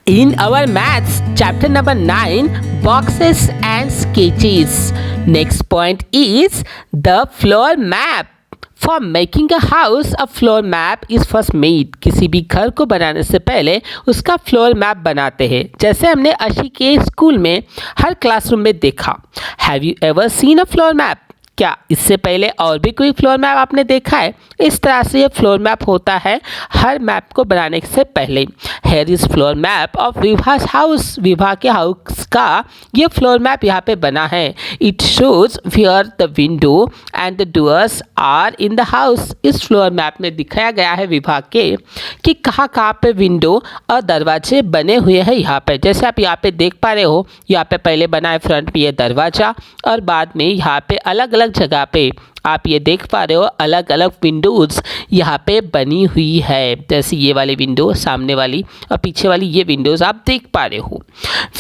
In our maths chapter number 9, boxes and sketches. Next point is the floor map. For making a house, a floor map is first made. किसी भी घर को बनाने से पहले उसका फ्लोर मैप बनाते हैं, जैसे हमने अशी के स्कूल में हर क्लासरूम में देखा. Have you ever seen a floor map? क्या इससे पहले और भी कोई फ्लोर मैप आपने देखा है? इस तरह से ये फ्लोर मैप होता है हर मैप को बनाने से पहले. Here is floor map of Vibhas house. Vibha के हाउस का ये फ्लोर मैप यहाँ पे बना है. It shows where the window and the doors are in the house. इस फ्लोर मैप में दिखाया गया है विभा के कि कहाँ कहाँ पे विंडो और दरवाजे बने हुए हैं यहाँ पे. जैसे आप यहाँ पे देख पा रहे हो, यहाँ पे पहले बना है फ्रंट में ये दरवाजा और बाद में यहाँ पे अलग अलग जगह पे आप ये देख पा रहे हो अलग अलग विंडोज़ यहाँ पे बनी हुई है. जैसे ये वाली विंडो, सामने वाली और पीछे वाली ये विंडोज़ आप देख पा रहे हो.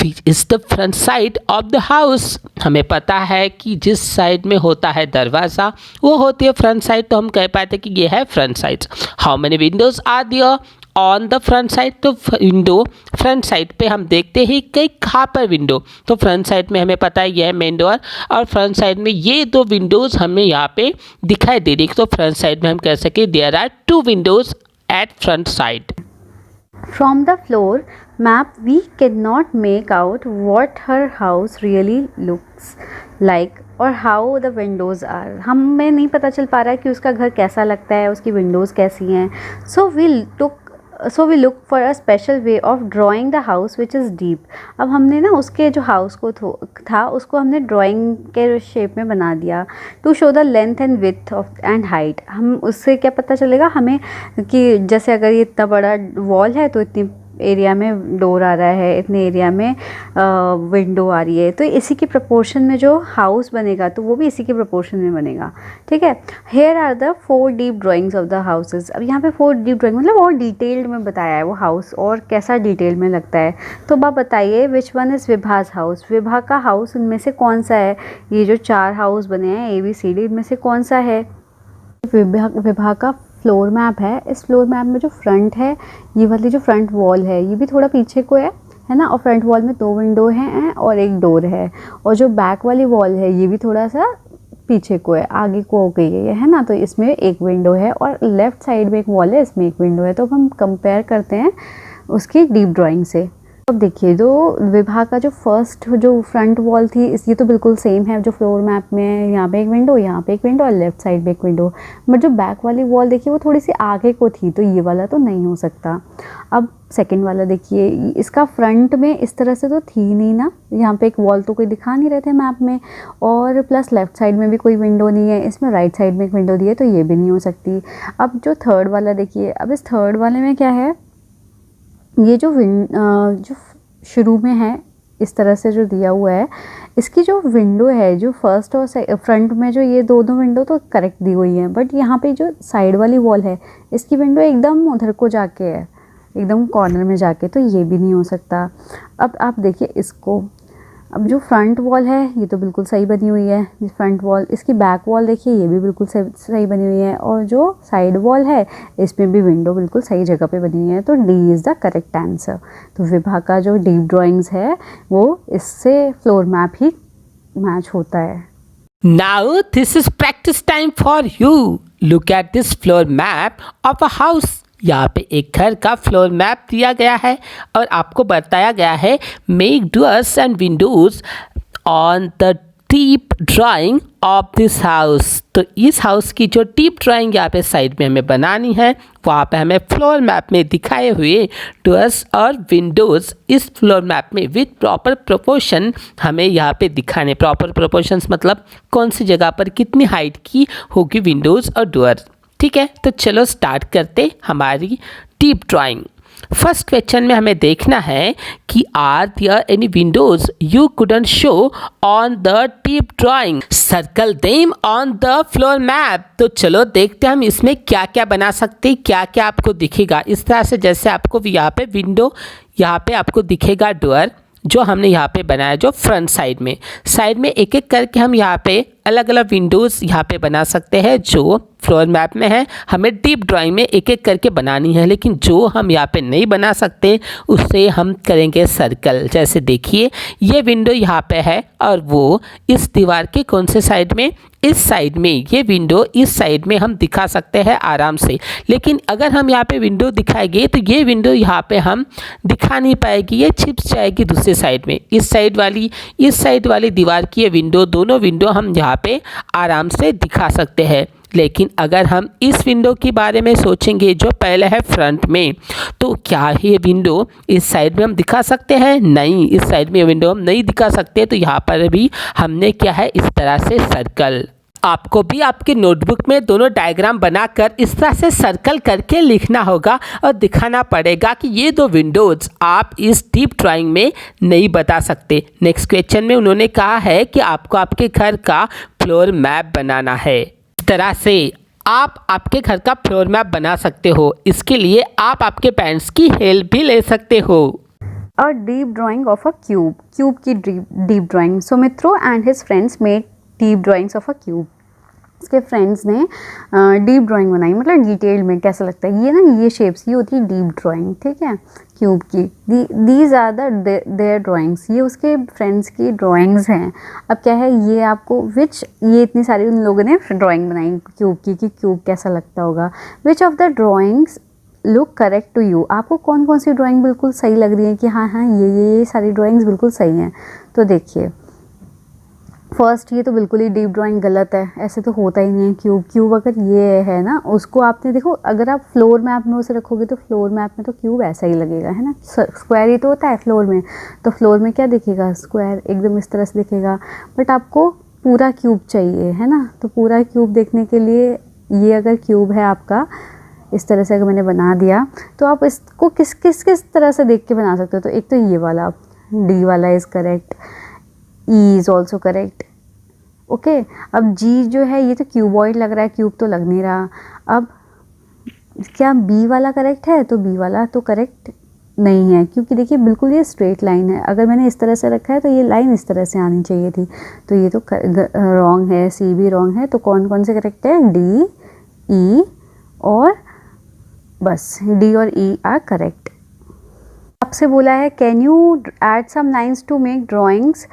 Which is the front side of the house. हमें पता है कि जिस साइड में होता है दरवाज़ा वो होती है फ्रंट साइड, तो हम कह पाते हैं कि ये है front side. How many windows are there on the front side? तो विंडो फ्रंट साइड पे हम देखते हैं कि कहाँ पर विंडो. तो फ्रंट साइड में हमें पता है ये है मेन डोर और फ्रंट साइड में ये दो विंडोज़ हमें यहाँ पे दिखाई दे रही. तो फ्रंट साइड में हम कह सकें there are two windows at front side. From the floor map, we cannot make out what her house really looks like और how the windows are. हमें नहीं पता चल पा रहा है कि उसका घर कैसा लगता है, उसकी विंडोज़ कैसी हैं. So we look for a special way of drawing the house which is deep. अब हमने ना उसके जो हाउस को था उसको हमने ड्राइंग के शेप में बना दिया. To show the length and width of and height. हम उससे क्या पता चलेगा हमें कि जैसे अगर ये इतना बड़ा वॉल है तो इतनी एरिया में डोर आ रहा है, इतने एरिया में विंडो आ रही है. तो इसी के प्रोपोर्शन में जो हाउस बनेगा तो वो भी इसी के प्रोपोर्शन में बनेगा. ठीक है. Here are the 4 deep drawings of the houses. अब यहाँ पे 4 डीप ड्राइंग मतलब और डिटेल्ड में बताया है वो हाउस और कैसा डिटेल में लगता है. तो आप बताइए which one is Vibhas house. Vibha का हाउस इनमें से कौन सा है? ये जो 4 हाउस बने हैं ABCD, इनमें से कौन सा है? विभा का फ्लोर मैप है. इस फ्लोर मैप में जो फ्रंट है, ये वाली जो फ्रंट वॉल है ये भी थोड़ा पीछे को है ना. और फ्रंट वॉल में 2 विंडो हैं और एक डोर है. और जो बैक वाली वॉल है ये भी थोड़ा सा पीछे को है, आगे को हो गई है ना. तो इसमें एक विंडो है और लेफ़्ट साइड में एक वॉल है, इसमें एक विंडो है. तो अब हम कंपेयर करते हैं उसकी डीप ड्राइंग से. अब देखिए जो विभा का जो फर्स्ट जो फ्रंट वॉल थी ये तो बिल्कुल सेम है जो फ्लोर मैप में है. यहाँ पे एक विंडो, यहाँ पे एक विंडो और लेफ्ट साइड में एक विंडो. बट जो बैक वाली वॉल देखिए वो थोड़ी सी आगे को थी, तो ये वाला तो नहीं हो सकता. अब सेकंड वाला देखिए, इसका फ्रंट में इस तरह से तो थी नहीं ना. यहाँ पे एक वॉल तो कोई दिखा नहीं रहे थे मैप में, और प्लस लेफ्ट साइड में भी कोई विंडो नहीं है. इसमें राइट साइड में एक विंडो दी है, तो ये भी नहीं हो सकती. अब जो थर्ड वाला देखिए, अब इस थर्ड वाले में क्या है, ये जो जो शुरू में है इस तरह से जो दिया हुआ है, इसकी जो विंडो है जो फर्स्ट और फ्रंट में जो ये दोनों विंडो तो करेक्ट दी हुई है. बट यहाँ पे जो साइड वाली वॉल है इसकी विंडो एकदम उधर को जाके है, एकदम कॉर्नर में जाके, तो ये भी नहीं हो सकता. अब आप देखिए इसको. अब जो फ्रंट वॉल है ये तो बिल्कुल सही बनी हुई है, फ्रंट वॉल. इसकी बैक वॉल देखिए ये भी बिल्कुल सही बनी हुई है. और जो साइड वॉल है इसमें भी विंडो बिल्कुल सही जगह पे बनी हुई है. तो D is the correct answer. तो विभा का जो डीप ड्राइंग्स है वो इससे फ्लोर मैप ही मैच होता है. Now this is practice time for you. Look at this floor map of a house. यहाँ पे एक घर का फ्लोर मैप दिया गया है और आपको बताया गया है make doors and Windows on the deep drawing of this house. तो इस हाउस की जो डीप ड्राइंग यहाँ पे साइड में हमें बनानी है, वहाँ पे हमें फ्लोर मैप में दिखाए हुए डोर्स और विंडोज़ इस फ्लोर मैप में विद प्रॉपर प्रोपोर्शन हमें यहाँ पे दिखाने. प्रॉपर प्रोपोर्शंस मतलब कौन सी जगह पर कितनी हाइट की होगी विंडोज़ और डोर. ठीक है, तो चलो स्टार्ट करते हमारी डीप ड्राइंग. फर्स्ट क्वेश्चन में हमें देखना है कि are there any windows you couldn't show on the deep drawing. Circle them on the floor map. तो चलो देखते हैं हम इसमें क्या क्या बना सकते हैं, क्या क्या आपको दिखेगा. इस तरह से जैसे आपको यहाँ पे विंडो, यहाँ पे आपको दिखेगा डोर जो हमने यहाँ पे बनाया जो फ्रंट साइड में एक एक करके हम यहाँ पे अलग अलग विंडोज़ यहाँ पे बना सकते हैं जो फ्लोर मैप में है। हमें डीप ड्राइंग में एक एक करके बनानी है, लेकिन जो हम यहाँ पे नहीं बना सकते उससे हम करेंगे सर्कल। जैसे देखिए ये विंडो यहाँ पे है और वो इस दीवार के कौन से साइड में, इस साइड में। ये विंडो इस साइड में हम दिखा सकते हैं आराम से, लेकिन अगर हम यहाँ पे विंडो दिखाएंगे तो ये विंडो यहाँ पे हम दिखा नहीं पाएगी, ये छिप जाएगी दूसरे साइड में। इस साइड वाली दीवार की ये विंडो, दोनों विंडो हम यहाँ पे आराम से दिखा सकते हैं। लेकिन अगर हम इस विंडो के बारे में सोचेंगे जो पहले है फ्रंट में, तो क्या ये विंडो इस साइड में हम दिखा सकते हैं? नहीं, इस साइड में विंडो हम नहीं दिखा सकते। तो यहाँ पर भी हमने क्या है, इस तरह से सर्कल। आपको भी आपके नोटबुक में दोनों डायग्राम बनाकर इस तरह से सर्कल करके लिखना होगा और दिखाना पड़ेगा कि ये दो विंडोज़ आप इस डीप ड्राइंग में नहीं बता सकते। नेक्स्ट क्वेश्चन में उन्होंने कहा है कि आपको आपके घर का फ्लोर मैप बनाना है। इस तरह से आप आपके घर का फ्लोर मैप बना सकते हो। इसके लिए आप आपके पेरेंट्स की हेल्प भी ले सकते हो। A deep drawing of a cube. Cube की deep drawing. So Mitro and his friends made deep drawings of a cube. इसके फ्रेंड्स ने डीप ड्राइंग बनाई, मतलब डिटेल में। कैसा लगता है ये ना, ये शेप्स, ये होती है डीप ड्राइंग, ठीक है, क्यूब की। दीज आर देयर ड्राइंग्स, ये उसके फ्रेंड्स की ड्राइंग्स हैं। अब क्या है, ये आपको ये इतनी सारी उन लोगों ने ड्राइंग बनाई क्यूब की कि क्यूब कैसा लगता होगा। Which of the drawings look correct to you, आपको कौन कौन सी ड्राइंग बिल्कुल सही लग रही है कि हाँ ये सारी ड्राइंग्स बिल्कुल सही हैं। तो देखिए फर्स्ट, ये तो बिल्कुल ही डीप ड्राइंग गलत है, ऐसे तो होता ही नहीं है। क्यूब अगर ये है ना, उसको आपने देखो, अगर आप फ्लोर मैप में उसे रखोगे तो फ्लोर मैप में तो क्यूब ऐसा ही लगेगा, है ना। स्क्वायर ही तो होता है फ्लोर में, तो फ्लोर में क्या दिखेगा, स्क्वायर एकदम इस तरह से दिखेगा। बट आपको पूरा क्यूब चाहिए, है ना। तो पूरा क्यूब देखने के लिए, ये अगर क्यूब है आपका, इस तरह से अगर मैंने बना दिया, तो आप इसको किस तरह से देख के बना सकते हो। तो एक तो ये वाला डी वाला is correct, E is also correct, okay. अब जी जो है, ये तो क्यूबॉइड लग रहा है, क्यूब तो लग नहीं रहा। अब क्या बी वाला करेक्ट है? तो बी वाला तो करेक्ट नहीं है, क्योंकि देखिए बिल्कुल ये स्ट्रेट लाइन है। अगर मैंने इस तरह से रखा है तो ये लाइन इस तरह से आनी चाहिए थी, तो ये तो रॉन्ग है। सी भी रॉन्ग है। तो कौन कौन से करेक्ट है? डी, ई और बस डी और ई आर करेक्ट। आपसे बोला है can you add some lines to make drawings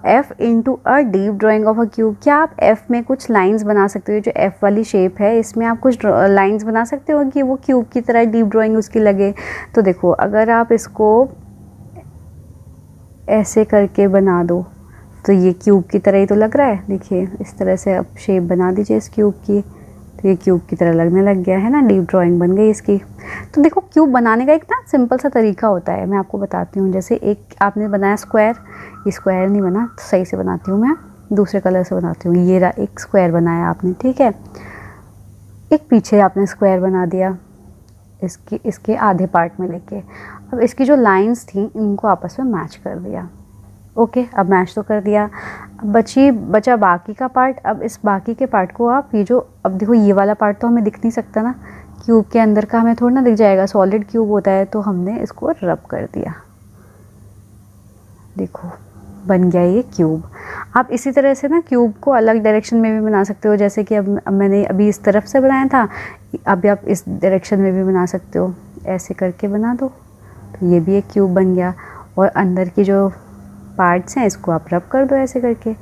F into a deep drawing of a cube. क्या आप एफ में कुछ लाइंस बना सकते हो? जो एफ वाली शेप है, इसमें आप कुछ लाइंस बना सकते हो कि वो क्यूब की तरह डीप ड्राइंग उसकी लगे। तो देखो, अगर आप इसको ऐसे करके बना दो तो ये क्यूब की तरह ही तो लग रहा है। देखिए इस तरह से आप शेप बना दीजिए इस क्यूब की, तो ये क्यूब की तरह लगने लग गया, है ना। डीप ड्राइंग बन गई इसकी। तो देखो क्यूब बनाने का एक ना सिंपल सा तरीका होता है, मैं आपको बताती हूँ। जैसे एक आपने बनाया स्क्वायर, ये स्क्वायर नहीं बना, तो सही से बनाती हूँ मैं, दूसरे कलर से बनाती हूँ। ये एक स्क्वायर बनाया आपने, ठीक है। एक पीछे आपने स्क्वायर बना दिया इसके आधे पार्ट में लेके। अब इसकी जो लाइंस थी इनको आपस में मैच कर दिया, ओके। अब मैच तो कर दिया, अब बचा बाकी का पार्ट। अब इस बाकी के पार्ट को आप ये जो, अब देखो ये वाला पार्ट तो हमें दिख नहीं सकता ना, क्यूब के अंदर का हमें थोड़ा ना दिख जाएगा, सॉलिड क्यूब होता है। तो हमने इसको रब कर दिया, देखो बन गया ये क्यूब। आप इसी तरह से ना क्यूब को अलग डायरेक्शन में भी बना सकते हो। जैसे कि अब मैंने अभी इस तरफ से बनाया था, अभी आप इस डायरेक्शन में भी बना सकते हो, ऐसे करके बना दो तो ये भी एक क्यूब बन गया। और अंदर की जो पार्ट्स हैं इसको आप रब कर दो ऐसे करके,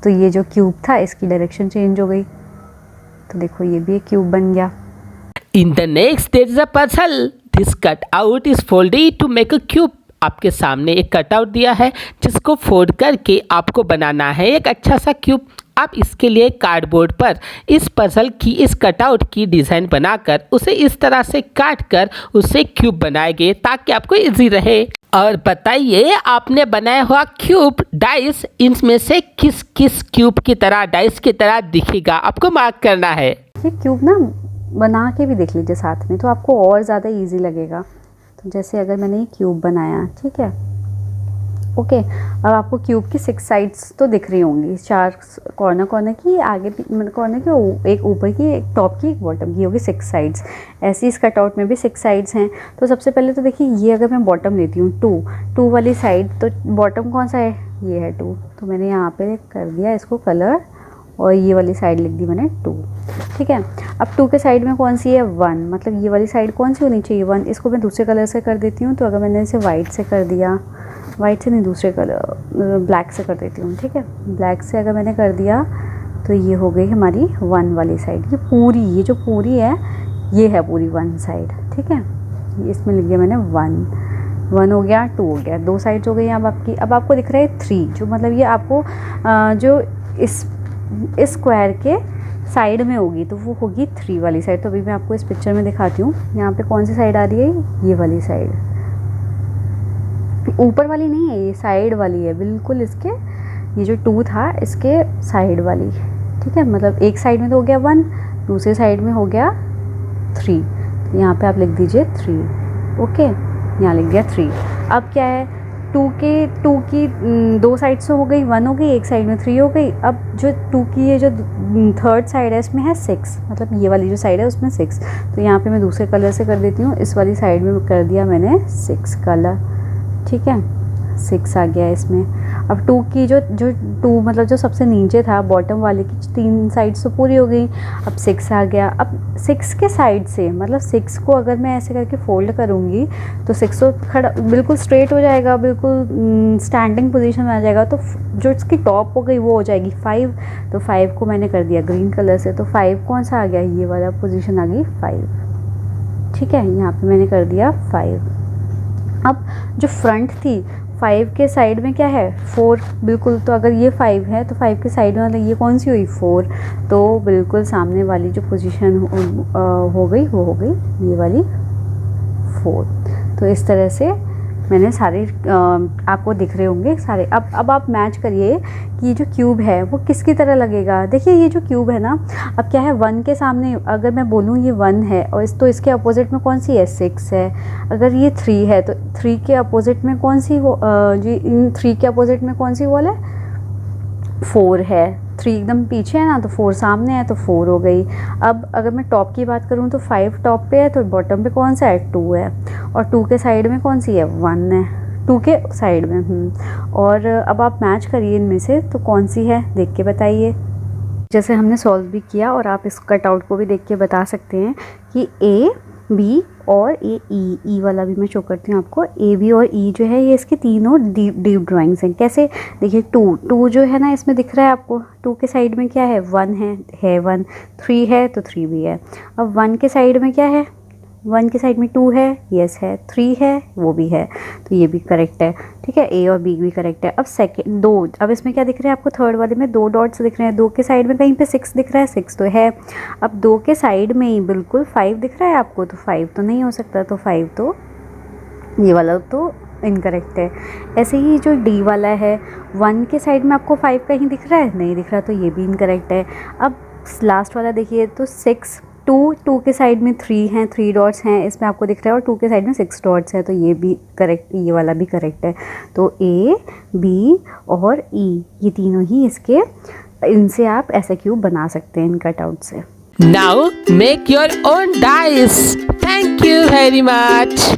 तो ये जो क्यूब था इसकी डायरेक्शन चेंज हो गई, तो देखो ये भी एक क्यूब बन गया। In the next there is a puzzle. This cutout is folded to make a cube. आपके सामने एक कटआउट दिया है जिसको फोल्ड करके आपको बनाना है एक अच्छा सा क्यूब। आप इसके लिए कार्डबोर्ड पर इस पजल की, इस कटआउट की डिज़ाइन बनाकर उसे इस तरह से काट कर उससे क्यूब बनाएंगे ताकि आपको इजी रहे। और बताइए आपने बनाया हुआ क्यूब डाइस इनमें से किस किस क्यूब की तरह, डाइस की तरह दिखेगा, आपको मार्क करना है। ये क्यूब ना बना के भी देख लीजिए साथ में, तो आपको और ज़्यादा इजी लगेगा। तो जैसे अगर मैंने ये क्यूब बनाया, ठीक है, ओके। अब आपको क्यूब की 6 साइड्स तो दिख रही होंगी, 4 कॉर्नर की, आगे कॉर्नर की, एक ऊपर की, एक टॉप की, एक बॉटम की, होगी 6 साइड्स। ऐसी इस कटआउट में भी 6 साइड्स हैं। तो सबसे पहले तो देखिए, ये अगर मैं बॉटम लेती हूँ 2 वाली साइड, तो बॉटम कौन सा है? ये है 2, तो मैंने यहाँ पे कर दिया इसको कलर और ये वाली साइड लिख दी मैंने 2, ठीक है। अब 2 के साइड में कौन सी है 1, मतलब ये वाली साइड कौन सी होनी चाहिए 1, इसको मैं दूसरे कलर से कर देती हूँ। तो अगर मैंने इसे वाइट से कर दिया, वाइट से नहीं दूसरे कलर ब्लैक से कर देती हूँ, ठीक है। ब्लैक से अगर मैंने कर दिया तो ये हो गई हमारी 1 वाली साइड। ये पूरी, ये जो पूरी है ये है पूरी 1 साइड, ठीक है। इसमें लिख दिया मैंने 1 हो गया, 2 हो गया, 2 साइड्स हो गई अब आपकी। अब आपको दिख रहा है 3, जो मतलब ये आपको जो इस स्क्वायर के साइड में होगी तो वो होगी 3 वाली साइड। तो अभी मैं आपको इस पिक्चर में दिखाती हूँ। यहाँ पे कौन सी साइड आ रही है, ये वाली साइड, ऊपर वाली नहीं है, ये साइड वाली है बिल्कुल। इसके ये जो 2 था इसके साइड वाली, ठीक है। मतलब एक साइड में तो हो गया 1, दूसरे साइड में हो गया 3। तो यहाँ पे आप लिख दीजिए 3, ओके, यहाँ लिख दिया 3। अब क्या है 2 की 2 साइड से हो गई 1 हो गई, एक साइड में 3 हो गई। अब जो 2 की ये जो थर्ड साइड है इसमें है 6, मतलब ये वाली जो साइड है उसमें 6। तो यहाँ पे मैं दूसरे कलर से कर देती हूँ। इस वाली साइड में कर दिया मैंने 6 कलर, ठीक है, 6 आ गया इसमें। अब 2 की जो 2 मतलब जो सबसे नीचे था बॉटम वाले की 3 साइड्स तो पूरी हो गई। अब 6 आ गया। अब 6 के साइड से मतलब 6 को अगर मैं ऐसे करके फोल्ड करूँगी तो 6 तो खड़ा बिल्कुल स्ट्रेट हो जाएगा, बिल्कुल स्टैंडिंग पोजीशन में आ जाएगा। तो जो इसकी टॉप हो गई वो हो जाएगी 5। तो 5 को मैंने कर दिया ग्रीन कलर से। तो 5 कौन सा आ गया, ये वाला पोजीशन आ गई 5, ठीक है। यहाँ पे मैंने कर दिया 5। अब जो फ्रंट थी 5 के साइड में क्या है 4, बिल्कुल। तो अगर ये 5 है तो 5 के साइड में मतलब ये कौन सी हुई 4। तो बिल्कुल सामने वाली जो पोजीशन हो गई वो हो गई ये वाली 4। तो इस तरह से मैंने सारे आपको दिख रहे होंगे सारे। अब आप मैच करिए कि ये जो क्यूब है वो किसकी तरह लगेगा। देखिए ये जो क्यूब है ना, अब क्या है 1 के सामने अगर मैं बोलूँ ये 1 है और तो इसके अपोजिट में कौन सी है 6 है। अगर ये 3 है तो 3 के अपोजिट में कौन सी वो जी इन 3 के अपोजिट में कौन सी वॉल है 4 है। 3 एकदम पीछे है ना तो 4 सामने है तो 4 हो गई। अब अगर मैं टॉप की बात करूँ तो 5 टॉप पे है तो बॉटम पे कौन सा है 2 है। और 2 के साइड में कौन सी है 1 है, 2 के साइड में। और अब आप मैच करिए इनमें से तो कौन सी है देख के बताइए। जैसे हमने सॉल्व भी किया और आप इस कटआउट को भी देख के बता सकते हैं कि ए बी और ए ई वाला भी मैं शो करती हूँ आपको। ए बी और ई जो है ये इसके तीनों डीप ड्राइंग्स हैं। कैसे देखिए 2 जो है ना इसमें दिख रहा है आपको। 2 के साइड में क्या है 1 है 1। 3 है तो 3 भी है। अब 1 के साइड में क्या है 1 के साइड में 2 है, यस है। 3 है वो भी है, तो ये भी करेक्ट है, ठीक है। ए और बी भी करेक्ट है। अब सेकंड 2, अब इसमें क्या दिख रहा है आपको थर्ड वाले में 2 डॉट्स दिख रहे हैं। 2 के साइड में कहीं पे 6 दिख रहा है, 6 तो है। अब 2 के साइड में ही बिल्कुल 5 दिख रहा है आपको, तो 5 तो नहीं हो सकता, तो 5 तो ये वाला तो इनकरेक्ट है। ऐसे ही जो डी वाला है 1 के साइड में आपको 5 कहीं दिख रहा है, नहीं दिख रहा, तो ये भी इनकरेक्ट है। अब लास्ट वाला देखिए तो 6 2 के साइड में 3 हैं, 3 डॉट्स हैं इसमें आपको दिख रहा है, और 2 के साइड में 6 डॉट्स है, तो ये भी करेक्ट, ये वाला भी करेक्ट है। तो ए बी और ई ये तीनों ही इसके, इनसे आप ऐसा क्यूब बना सकते हैं इन कटआउट से। Now make your own dice. Thank you very much.